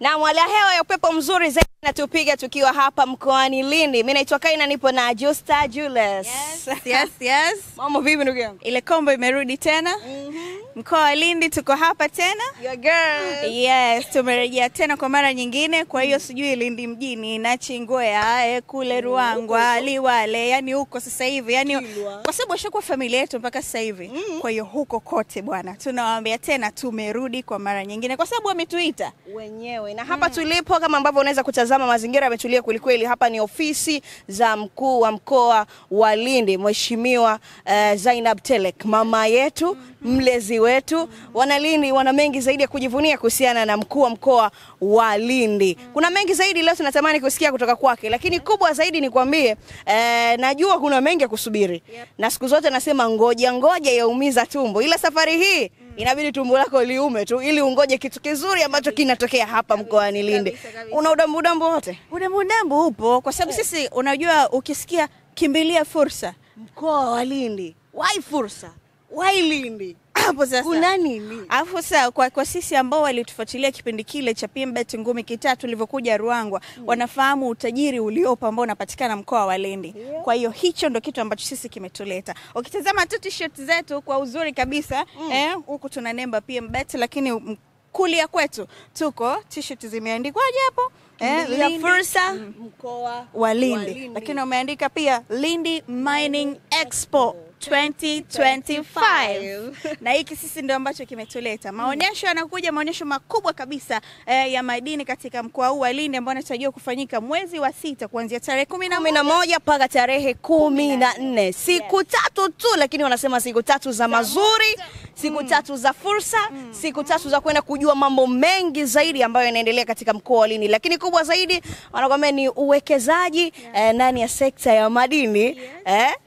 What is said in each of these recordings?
Na mwala hewa ya upepo mzuri zaidi natupiga tukiwa hapa mkoani Lindi. Mimi naitwa Kaina, nipo na Justa Julius. Yes. Mambo vipi ndugu yangu? Ile kombo imerudi tena. Mkoa wa Lindi tuko hapa tena. Your girl. Yes, tumerejea tena kwa mara nyingine. Kwa hiyo sijui Lindi mjini na Chingwea, kule Ruangwa, Liwale, yani huko sasa hivi. Yani kwa sababu washakuwa familia yetu mpaka sasa hivi. Kwa hiyo huko kote bwana. Tunawaambia tena tumerudi kwa mara nyingine kwa sababu wametuita wenyewe. Na hapa tulipo kama ambavyo unaweza kutazama mazingira yametulia kwelikweli. Hapa ni ofisi za mkuu wa mkoa wa Lindi, Mheshimiwa Zainab Telek, mama yetu, mlezi wetu. Wana Lindi wana mengi zaidi ya kujivunia kuhusiana na mkuu wa mkoa wa Lindi. Kuna mengi zaidi leo tunatamani kusikia kutoka kwake, lakini kubwa zaidi ni kwambie najua kuna mengi ya kusubiri. Na siku zote nasema ngoja yaumiza tumbo. Ila safari hii inabidi tumbo lako liume tu ili ungoje kitu kizuri ambacho kinatokea hapa mkoani Lindi. Una udambu wote? Udambu upo kwa sababu sisi unajua ukisikia kimbilia fursa mkoa wa Lindi. Why fursa? Why Lindi? Hapo sasa kuna nini? Alafu sasa kwa sisi ambao walitufuatilia kipindi kile cha PMBet ngumi kitatu tulivyokuja Ruangwa, wanafahamu utajiri uliopo ambao unapatikana mkoa wa Lindi. Kwa hiyo hicho ndo kitu ambacho sisi kimetuleta. Ukitazama tu t-shirt zetu kwa uzuri kabisa, huku tuna nemba PMBet, lakini kulia kwetu tuko t-shirt zimeandikwaje hapo? Ya fursa mkoa wa Lindi. Lakini umeandika pia Lindi Mining Expo 2025. Na hiki sisi ndio ambacho kimetuleta. Maonyesho yanakuja, maonyesho makubwa kabisa ya madini katika mkoa huu wa Lindi ambao yanatarajiwa kufanyika mwezi wa 6 kuanzia tarehe 11 mpaka tarehe 14. Siku tatu tu, lakini wanasema siku tatu za mazuri, siku tatu za fursa, siku tatu za kwenda kujua mambo mengi zaidi ambayo yanaendelea katika mkoa wa Lindi. Lakini kubwa zaidi wanakuambia ni uwekezaji ndani ya sekta ya madini,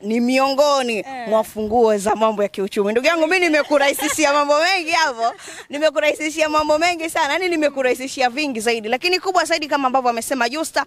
ni miongoni mwa funguo za mambo ya kiuchumi. Ndugu yangu, mimi nimekurahisishia mambo mengi hapo. Nimekurahisishia mambo mengi sana. Yaani nimekurahisishia vingi zaidi. Lakini kubwa zaidi kama ambavyo amesema Justa,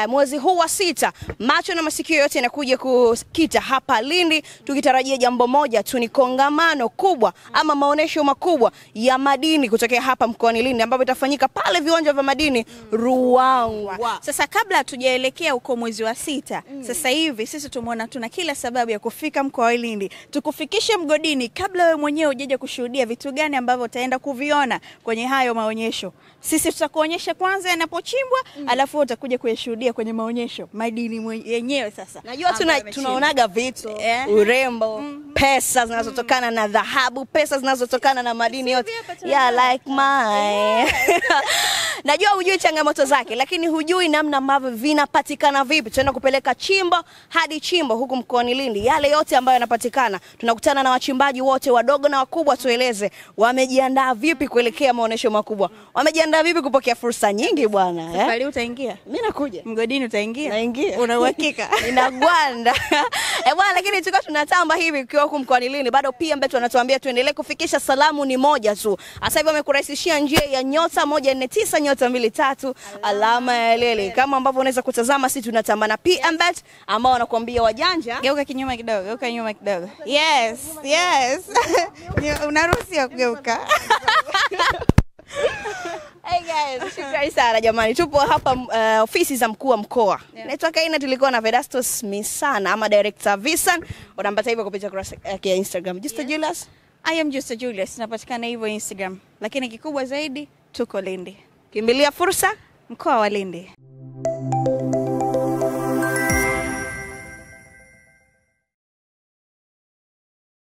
mwezi huu wa 6 macho na masikio yote yanakuja kukita hapa Lindi, tukitarajia jambo moja tu, ni kongamano kubwa ama maonesho makubwa ya madini kutokea hapa mkoani Lindi ambapo itafanyika pale viwanja vya madini Ruangwa. Sasa kabla hatujaelekea huko mwezi wa 6, sasa hivi sisi tumeona tuna kila sababu ya kufika mkoa wa Lindi. Tukufikishe mgodini kabla wewe mwenyewe hujaje kushuhudia vitu gani ambavyo utaenda kuviona kwenye hayo maonyesho. Sisi tutakuonyesha kwanza yanapochimbwa, alafu utakuja kuyashuhudia kwenye maonyesho madini yenyewe. Sasa najua tunaonaga vitu, urembo, pesa zinazotokana na dhahabu, pesa zinazotokana na madini yote. Like mine. Najua hujui changamoto zake, lakini hujui namna ambavyo vinapatikana vipi. Tunaenda kupeleka chimbo hadi chimbo huku mkoani Lindi. Yale yote ambayo yanapatikana, tunakutana na wachimbaji wote wadogo na wakubwa, tueleze wamejiandaa vipi kuelekea maonesho makubwa. Wamejiandaa vipi kupokea fursa nyingi bwana. Safari utaingia? Mimi nakuja. Mgodini utaingia? Naingia. Una uhakika? Ninagwanda. Bwana, lakini tulikuwa tunatamba hivi ukiwa huku mkoani Lindi. Bado pia mbetu wanatuambia tuendelee kufikisha salamu ni moja tu. Sasa hivi wamekurahisishia njia ya nyota 149 nyota 23 alama ya lele. Kama ambavyo unaweza kutazama, sisi tunatamba na PMBet ambao wanakuambia wajanja. Geuka kinyuma kidogo, geuka nyuma kidogo. Yes. Unaruhusiwa kugeuka. Hey guys, shukrani sana jamani. Tupo hapa ofisi za mkuu wa mkoa. Naitwa Kaina, tulikuwa na Vedastus Misana ama Director Visan. Unampata hivyo kupitia kurasa yake ya Instagram. Justa Julius. I am Justa Julius. Napatikana hivyo Instagram. Lakini kikubwa zaidi tuko Lindi. Kimbilia fursa mkoa wa Lindi.